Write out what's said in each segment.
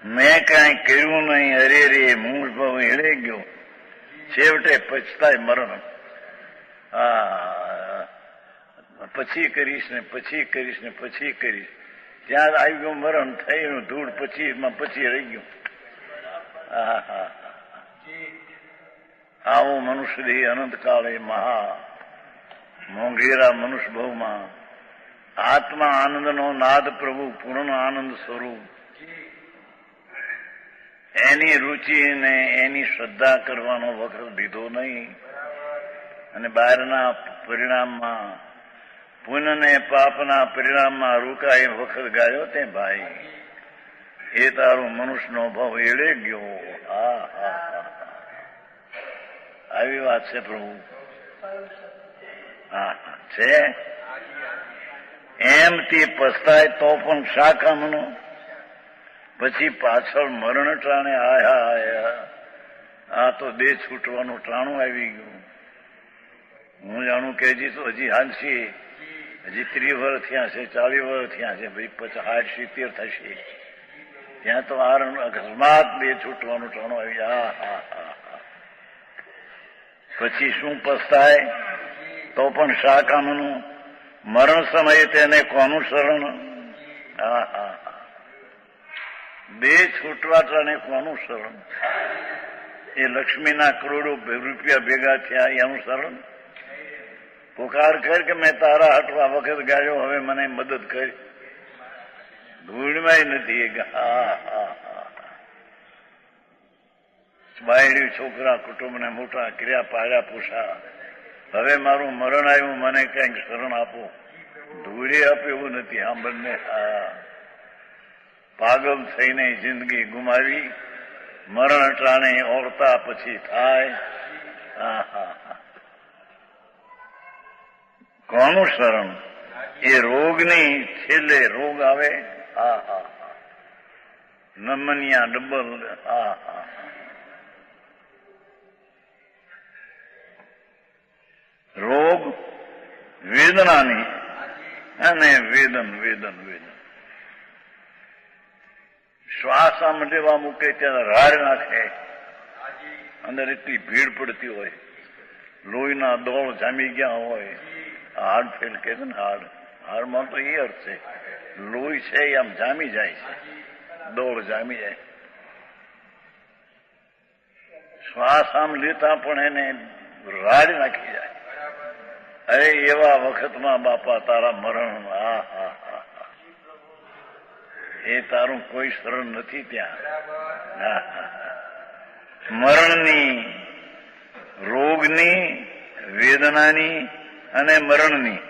મેં કાંઈ કર્યું નહીં, અરે રે મૂળ ભાવ એળે ગયો, છેવટે પછતાય મરણ. પછી કરીશ ને પછી કરીશ ને પછી કરીશ, ત્યાં આવી ગયું મરણ, થયું ધૂળ, પછી રહી ગયું. આવો મનુષ્ય દેહ અનંતકાળે મહા મોંઘેરા મનુષ્ય ભાવમાં આત્મા આનંદનો નાદ પ્રભુ પૂર્ણ આનંદ સ્વરૂપ, એની રુચિ ને એની શ્રદ્ધા કરવાનો વખત દીધો નહીં. અને બહારના પરિણામમાં પુણ્ય ને પાપના પરિણામમાં રોકાય વખત ગાયો તે ભાઈ, એ તારો મનુષ્યનો ભાવ એળે ગયો. આવી વાત છે પ્રભુ. છે એમ તે પસ્તાય તો પણ શા કામનો, પછી પાછળ મરણ ટાણે આયા. આ તો દેહ છૂટવાનું ટાણું આવી ગયું. હું જાણું કે હજી તો હજી હાલશી, હજી 30 વર્ષ થયા છે, 40 વર્ષ થયા છે, ભાઈ 50 60 70 થશે, ત્યાં તો અકસ્માત દેહ છૂટવાનું ટાણું આવી. પછી શું પસ્તાય તો પણ શા કામનું, મરણ સમયે તેને કોનું શરણ. દેહ છૂટવા ટાણે કોનું શરણ? એ લક્ષ્મીના કરોડો રૂપિયા ભેગા થયા એનું શરણ? પુકાર કર કે મેં તારા હટવા વખત ગાયો, હવે મને મદદ કરી. ધૂળમાં નથી. બાયડી છોકરા કુટુંબને મોટા કર્યા, પાડ્યા, પૂછા, હવે મારું મરણ આવ્યું, મને કંઈક શરણ આપો. ધૂળે આપે એવું નથી. આમ બંને પાગલ થઈને જિંદગી ગુમાવી, મરણ ટાણે ઓળતા પછી થાય. કોનું શરણ? એ રોગની છેલ્લે રોગ આવે. નમનિયા ડબલ. રોગ વેદનાની અને વેદન. શ્વાસ આમ લેવા મૂકે ત્યારે રાડ નાખે, અંદર એટલી ભીડ પડતી હોય, લોહીના દોળ જામી ગયા હોય. હાર્ડ ફેલ કે છે ને, હાર્ડમાં તો એ અર્થ છે, લોહી છે આમ જામી જાય છે, દોળ જામી જાય. શ્વાસ આમ લેતા પણ એને રાડ નાખી જાય. અરે એવા વખતમાં બાપા તારા મરણ, એ તારું કોઈ શરણ નથી ત્યાં. મરણની, રોગની, વેદનાની અને મરણની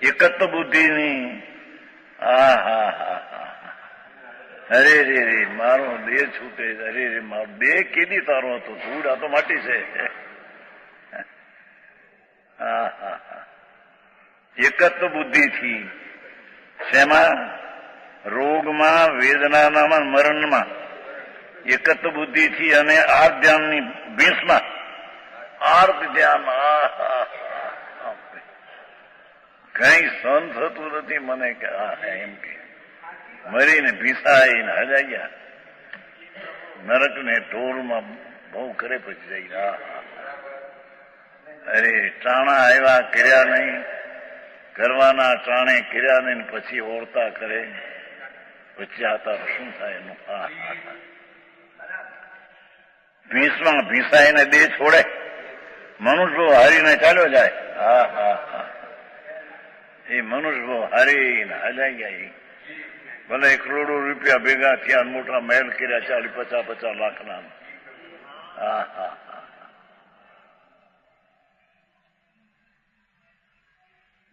એકત્વ બુદ્ધિની. અરે રે રે મારો દેહ છૂટે, અરે રે મારો દેહ કેદી તારો હતો, ધૂળ આ તો માટી છે. એકત્વ બુદ્ધિથી શેમાં? રોગમાં, વેદનામાં, મરણમાં એકત્વ બુદ્ધિથી અને આર્ધ ધ્યાનની 20માં આર્ધ ધ્યાન. કઈ સહન થતું નથી મને કે એમ કે મરીને ભીસાઈને હજાયા નરક ને ઢોરમાં બહુ કરે પછી જાય. અરે ટાણા આવ્યા, કર્યા નહીં, કરવાના ટાણે કર્યા નહીં, પછી ઓળતા કરે, પછી આતા શું થાય એનું? ભીંસમાં ભીંસાઈને દેહ છોડે, મનુષ્ય હારીને ચાલ્યો જાય. એ મનુષ્ય હારીને હજાઈ ગયા. ભલે કરોડો રૂપિયા ભેગા થયા, મોટા મહેલ કર્યા, 40-50 લાખના.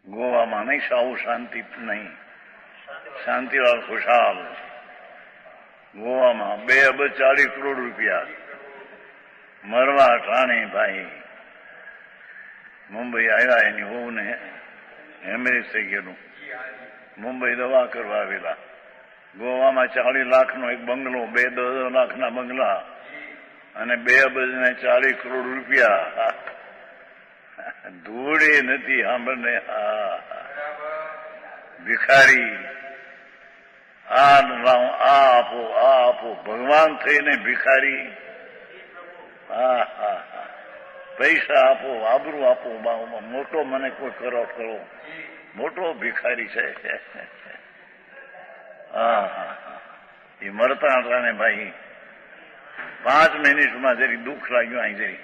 ગોવામાં નહીં સાવું શાંતિ નહીં, શાંતિલાલ ખુશાલ. ગોવામાં 2 અબજ 40 કરોડ રૂપિયા મરવા ટાણે ભાઈ મુંબઈ આવ્યા. એની હોવને હેમરેજ થઈ ગયેલું, મુંબઈ દવા કરવા આવેલા. ગોવામાં 40 લાખનો એક બંગલો, 2-10 લાખના બંગલા અને 2 અબજ ને 40 કરોડ રૂપિયા. ધૂળે નથી સાંભળને. ભિખારી આ લાવો, આ આપો, આ આપો. ભગવાન થઈને ભિખારી. હા હા હા, પૈસા આપો, આબરૂ આપો, મોટો મને કોઈ કરો, મોટો ભિખારી છે. હા હા હા, એ મરતા હતા ને ભાઈ, 5 મિનિટમાં જરી દુઃખ લાગ્યું. અહીં જરી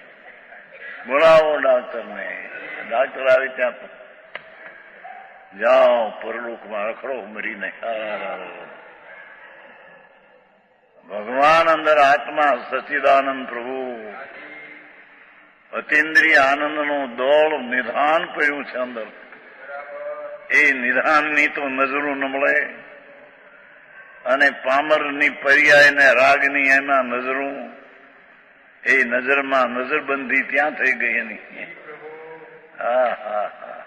બોલાવો ડાક્ટરને. ડાક્ટર આવે ત્યાં જાઓ, પરલોકમાં રખડો મરીને. ભગવાન અંદર આત્મા સચિદાનંદ પ્રભુ, અતિન્દ્રિય આનંદનો દોડ નિધાન પડ્યું છે અંદર. એ નિધાનની તો નજરો ન મળે, અને પામરની પર્યાય ને રાગની એમાં નજરું, એ નજરમાં નજરબંધી ત્યાં થઈ ગઈ એની. હા હા હા,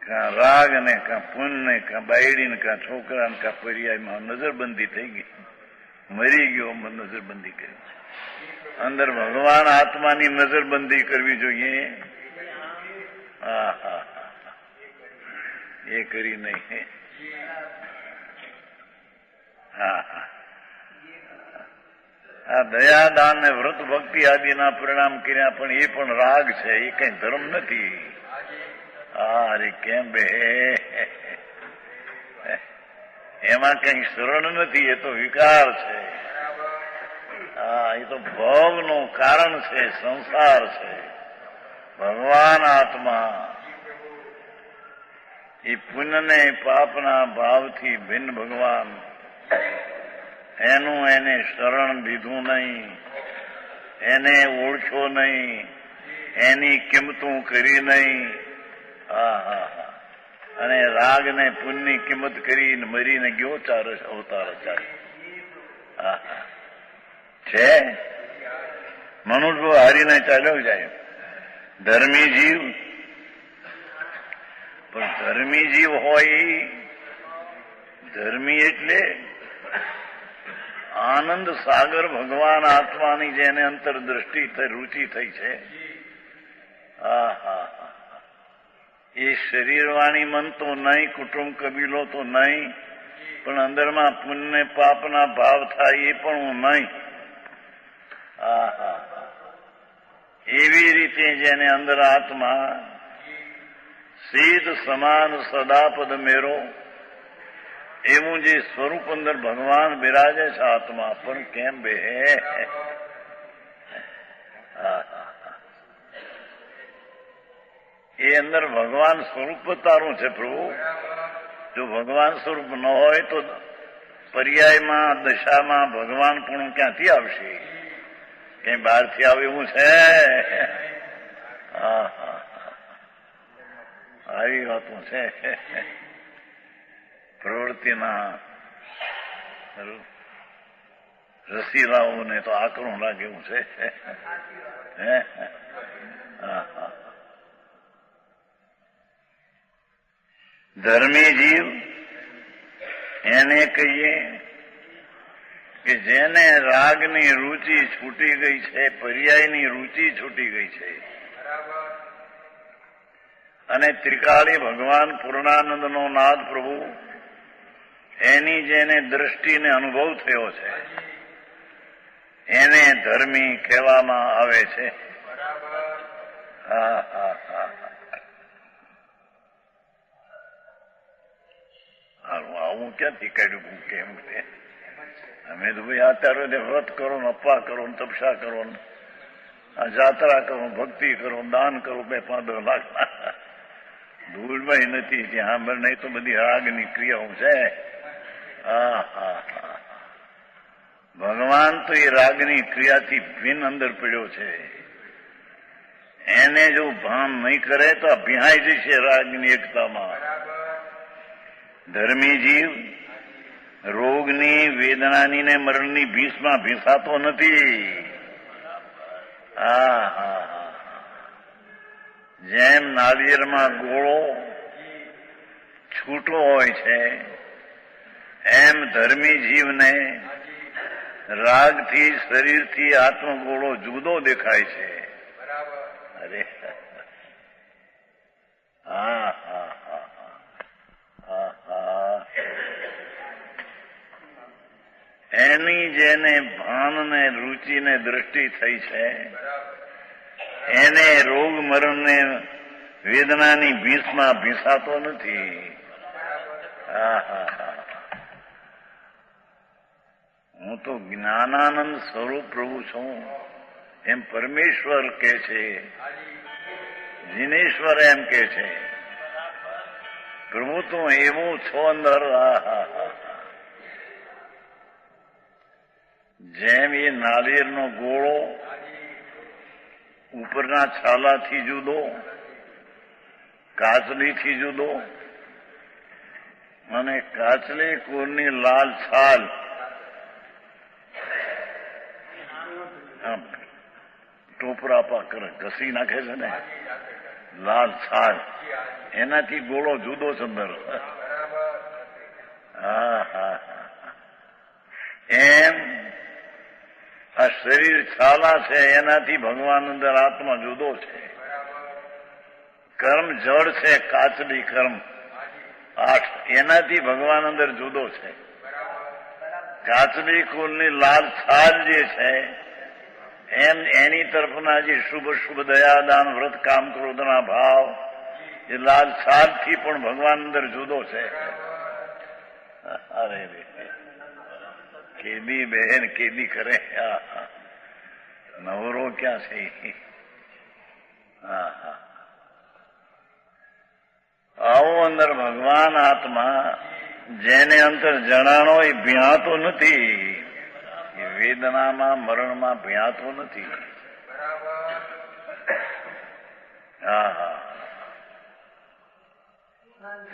કાં રાગ ને કાં પુન ને કાં બાયડી ને કાં છોકરા ને કાં પર્યાયમાં નજરબંધી થઈ ગઈ. મરી ગયો, નજરબંધી કરી. અંદર ભગવાન આત્માની નજરબંધી કરવી જોઈએ. હા હા હા, એ કરી નહીં. હા હા, આ દયાદાન ને વ્રત ભક્તિ આદિના પરિણામ કર્યા, પણ એ પણ રાગ છે, એ કઈ ધર્મ નથી. અરે કેમ બે, એમાં કઈ શરણ નથી, એ તો વિકાર છે. હા, એ તો ભોગનું કારણ છે, સંસાર છે. ભગવાન આત્મા એ પુણ્યને પાપના ભાવથી ભિન્ન ભગવાન, એનું એને શરણ દીધું નહીં, એને ઓળખ્યો નહીં, એની કિંમતું કરી નહીં. હા હા હા, અને રાગ ને પુણ્યની કિંમત કરીને મરીને ગયો 4 અવતાર ચાલી. હા હા, છે મનુષ્ય હારીને ચાલ્યો જાય. ધર્મી જીવ, પણ ધર્મી જીવ હોય, ધર્મી એટલે આનંદ સાગર ભગવાન આત્માની જેને અંતરદ્રષ્ટિ થઈ, રુચિ થઈ છે. હા હા હા, એ શરીર વાણી મન તો નહીં, કુટુંબ કબીલો તો નહીં, પણ અંદરમાં પુણ્ય પાપના ભાવ થાય એ પણ હું નહીં. હા હા, એવી રીતે જેને અંદર આત્મા સીધ સમાન સદાપદ મેરો, એવું જે સ્વરૂપ અંદર ભગવાન બિરાજે છે આત્મા, પણ કેમ બે. એ અંદર ભગવાન સ્વરૂપ તારું છે પ્રભુ. જો ભગવાન સ્વરૂપ ન હોય તો પર્યાયમાં દશામાં ભગવાન પણ ક્યાંથી આવશે? કઈ બહારથી આવે એવું છે? હા હા, આવી વાતો છે. પ્રવૃત્તિના રસીલાઓને તો આકરું લાગે એવું છે. ધર્મી જીવ એને કહીએ કે જેને રાગની રુચિ છૂટી ગઈ છે, પર્યાયની રુચિ છૂટી ગઈ છે, અને ત્રિકાળી ભગવાન પૂર્ણાનંદનો નાદ પ્રભુ એની જેને દ્રષ્ટિને અનુભવ થયો છે, એને ધર્મી કહેવામાં આવે છે. હા હા હા, આવું ક્યાંથી કાઢ્યું? કેમ અમે તો ભાઈ અત્યારે વ્રત કરો ને, અપ્પા કરો ને, તપસ્યા કરો ને, આ જાત્રા કરો, ભક્તિ કરો, દાન કરો, 2-5 લાખ ધૂળમાં નથી ત્યાં. નહીં તો બધી રાગની ક્રિયાઓ છે. હા હા હા, ભગવાન તો એ રાગની ક્રિયાથી ભિન્ન અંદર પડ્યો છે. એને જો ભાન નહીં કરે તો ભિહાઈ જશે રાગની એકતામાં. ધર્મી જીવ રોગની, વેદનાની ને મરણની ભીષમાં ભીસાતો નથી. હા હા હા, જેમ નાળિયેરમાં ગોળો છૂટો હોય છે, એમ ધર્મી જીવને રાગથી, શરીરથી આત્મગોળો જુદો દેખાય છે. અરે હા હા હા હા હા, એની જેને ભાન ને રુચિ ને દ્રષ્ટિ થઈ છે એને રોગ મરણ ને વેદનાની ભીંસમાં ભીંસાતો નથી. હું તો જ્ઞાનાનંદ સ્વરૂપ પ્રભુ છું એમ પરમેશ્વર કે છે, જીનેશ્વર એમ કે છે. પ્રભુ તું એવું છો અંદર. જેમ એ નાળિયેરનો ગોળો ઉપરના છાલાથી જુદો, કાચલીથી જુદો, અને કાચલી કુરની લાલ છાલ ટોપરા પાકર ઘસી નાખે છે ને, લાલ છાલ એનાથી ગોળો જુદો છે અંદર. એમ આ શરીર છાલા છે એનાથી ભગવાન અંદર આત્મા જુદો છે. કર્મ જળ છે, કાચલી કર્મ 8 એનાથી ભગવાન અંદર જુદો છે. કાચલી કુલની લાલ છાલ જે છે એમ એની તરફના જે શુભ શુભ દયાદાન વ્રત કામ ક્રોધના ભાવ એ લાલ છાલથી પણ ભગવાન અંદર જુદો છે. અરે કેદી બહેન કેદી કરે, નવરો ક્યાં છે. આવો અંદર ભગવાન આત્મા જેને અંતર જણાનો એ ભ્યાતો નથી, એ વેદનામાં મરણમાં ભ્યાતો નથી.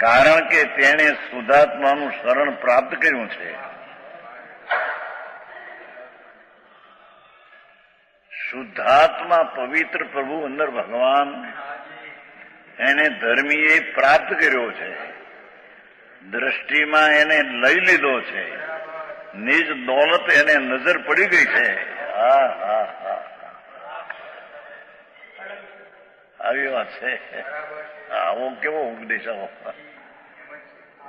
કારણ કે તેણે શુદ્ધાત્માનું શરણ પ્રાપ્ત કર્યું છે. શુદ્ધાત્મા પવિત્ર પ્રભુ અંદર ભગવાન એને ધર્મીએ પ્રાપ્ત કર્યો છે. દ્રષ્ટિમાં એને લઈ લીધો છે. નિજ દોલત એને નજર પડી ગઈ છે. આવી વાત છે. આવો કેવો ઉપદેશ આવો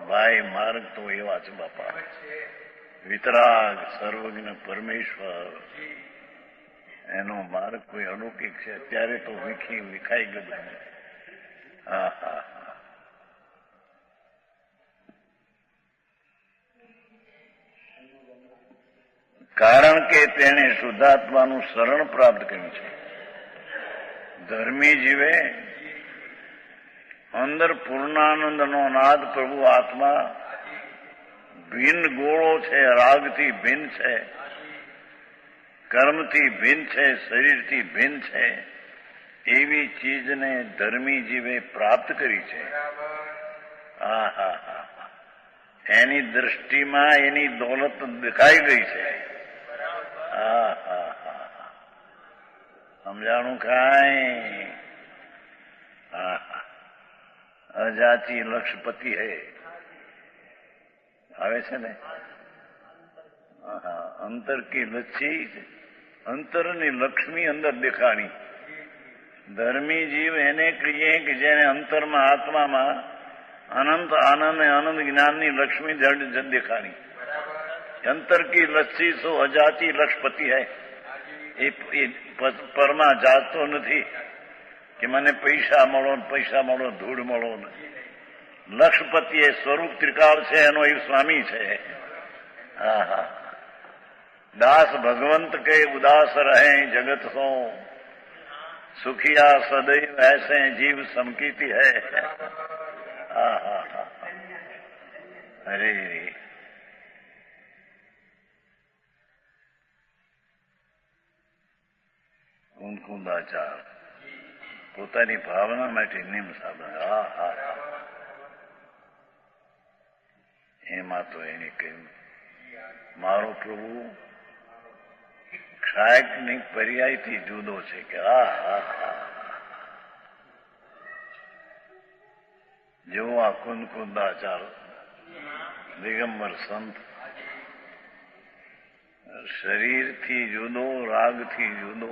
ભાઈ. માર્ગ તો એવા છે બાપા. વિતરાગ સર્વજ્ઞ પરમેશ્વર એનો માર્ગ કોઈ અલૌકિક છે. અત્યારે તો વિખાઈ ગયું. કારણ કે તેણે શુદ્ધાત્માનું શરણ પ્રાપ્ત કર્યું છે. ધર્મી જીવે અંદર પૂર્ણાનંદનો નાદ પ્રભુ આત્મા ભિન્ન ગોળો છે, રાગથી ભિન્ન છે, કર્મથી ભિન્ન છે, શરીરથી ભિન્ન છે. એવી ચીજને ધર્મી જીવે પ્રાપ્ત કરી છે. એની દ્રષ્ટિમાં એની દોલત દેખાઈ ગઈ છે. સમજાણું કાંઈ? અજાચી લક્ષપતિ હે આવે છે ને. અંતર કી લચ્છી, અંતરની લક્ષ્મી અંદર દેખાણી. ધર્મી જીવ એને કહીએ કે જેને અંતરમાં આત્મામાં અનંત આનંદ આનંદ જ્ઞાનની લક્ષ્મી દેખાણી. અંતર કી લચ્છી સો અજાચી લક્ષપતિ હૈ. એ પરમાં જાતો નથી કે મને પૈસા મળો ધૂળ મળો. લક્ષપતિ એ સ્વરૂપ ત્રિકાળ છે, એનો એ સ્વામી છે. દાસ ભગવંત કે ઉદાસ રહે જગત સો, સુખિયા સदैव ऐसे जीव समकीति है. અરે કુંદાચાર પોતાની ભાવના માટે નિમ સાધન. એમાં તો એને કહ્યું મારો પ્રભુ ક્ષાયકની પર્યાયથી જુદો છે કે જેવો આ કુંદાચાર દિગંબર સંત શરીરથી જુદો, રાગથી જુદો,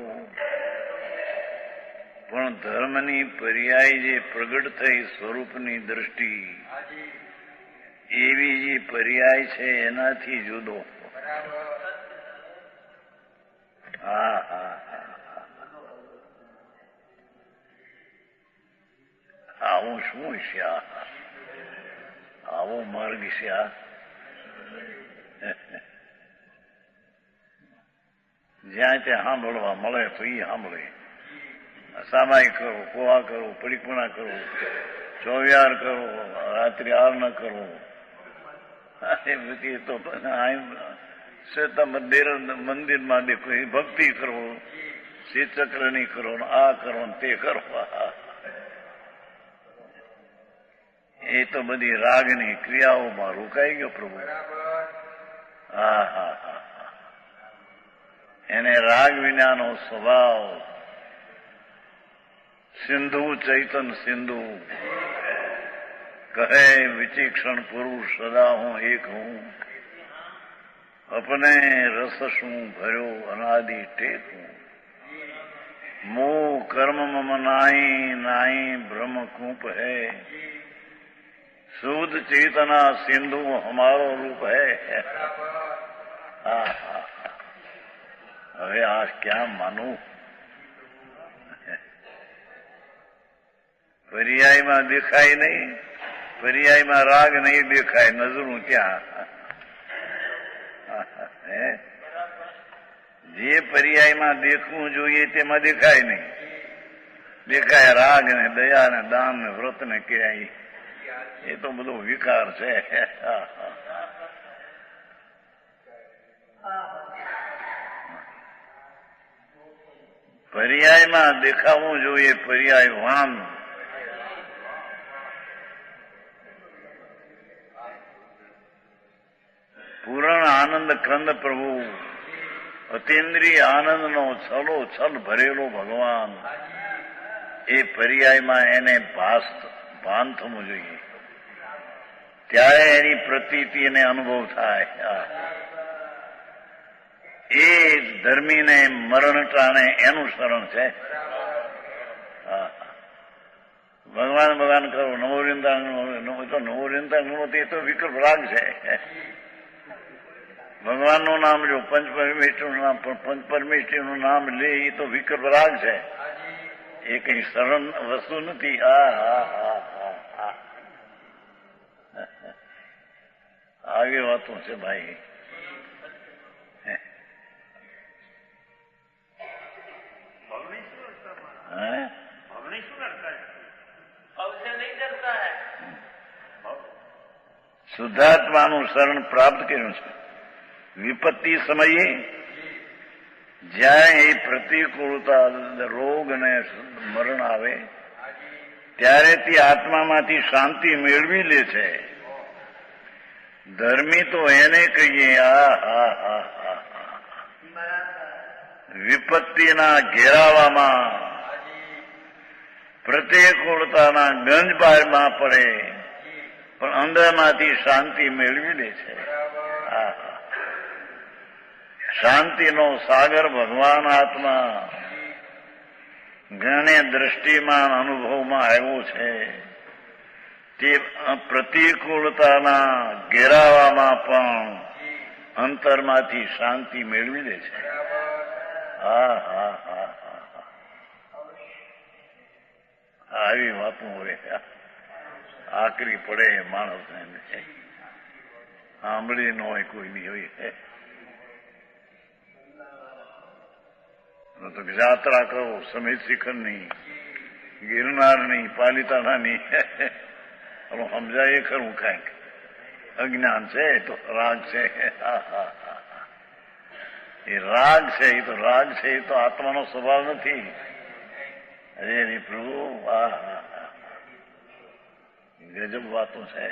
પણ ધર્મની પર્યાય જે પ્રગટ થઈ સ્વરૂપની દ્રષ્ટિ એવી જે પર્યાય છે એનાથી જુદો. શું છે આવો માર્ગ છે જ્યાં ત્યાં સાંભળવા મળે તો એ સાંભળે. સામાયિક કરો, કોવા કરો, પરિપૂર્ણા કરો, ચોવિયાર કરો, રાત્રિ આર ન કરો. એ બધી તો શ્વેતા મંદિરમાં દેખો એ ભક્તિ કરો, શ્રીચક્રની કરો, આ કરો તે કરો. એ તો બધી રાગની ક્રિયાઓમાં રોકાઈ ગયો પ્રભુ. હા હા હા, એને રાગ વિનાનો સ્વભાવ. સિંધુ ચૈતન સિંધુ કહે વિચિક્ષણ પુરુષ સદા હું એક હું. અપને રસ શું ભર્યો અનાદિ ટેક હું. મોહ કર્મ મમ નાહી નાહી બ્રહ્મ કૂપ હૈ. શુદ્ધ चेतना सिंधु हमारो रूप है. હવે આ ક્યાં માનું? પર્યાયમાં દેખાય નહીં, પર્યાયમાં રાગ નહીં દેખાય, નજરું ત્યાં. જે પર્યાયમાં દેખવું જોઈએ તેમાં દેખાય નહીં. દેખાય રાગ ને દયા ને દાન ને વ્રત ને ક્યાંય. એ તો બધો વિકાર છે. પર્યાયમાં દેખાવું જોઈએ, પર્યાય વાન. પૂર્ણ આનંદ કંદ પ્રભુ, અતિન્દ્રિય આનંદનો છલો છલ ભરેલો ભગવાન. એ પર્યાયમાં એને ભાન થવું જોઈએ, ત્યારે એની પ્રતીતિ એને અનુભવ થાય. એ ધર્મીને મરણ ટાણે એનું શરણ છે. ભગવાન ભગવાન કરો, નવોરિંતા તે તો વિકલ્પ રાગ છે. ભગવાનનું નામ જો પંચપરમેષ્ઠીનું નામ લે એ તો વિકલ્પ રાગ છે. એ કઈ સરળ વસ્તુ નથી. આવી વાતો છે ભાઈ. શુદ્ધાત્માનું શરણ પ્રાપ્ત કર્યું છે. વિપત્તિ સમયે જ્યાં એ પ્રતિકૂળતા, રોગ અને મરણ આવે ત્યારે તે આત્મામાંથી શાંતિ મેળવી લે છે. ધર્મી તો એને કહીએ વિપત્તિના ઘેરાવામાં, પ્રતિકૂળતાના ગંજબારમાં પડે પણ અંદરમાંથી શાંતિ મેળવી લે છે. શાંતિનો સાગર ભગવાન આત્મા ઘણે દ્રષ્ટિમાં અનુભવમાં આવ્યો છે. તે પ્રતિકૂળતાના ઘેરાવામાં પણ અંતરમાંથી શાંતિ મેળવી લે છે. આવી વાતો હોય, આકરી પડે માણસને. સાંભળી ન હોય કોઈની હોય તો યાત્રા કરો સમેત શિખરની, ગિરનારની, પાલિતાણાની. સમજાય ખરું કાંઈક. અજ્ઞાન છે તો રાગ છે. એ રાગ છે, એ તો રાગ છે, એ તો આત્માનો સ્વભાવ નથી. અરે પ્રભુ, ગજબ વાતો છે.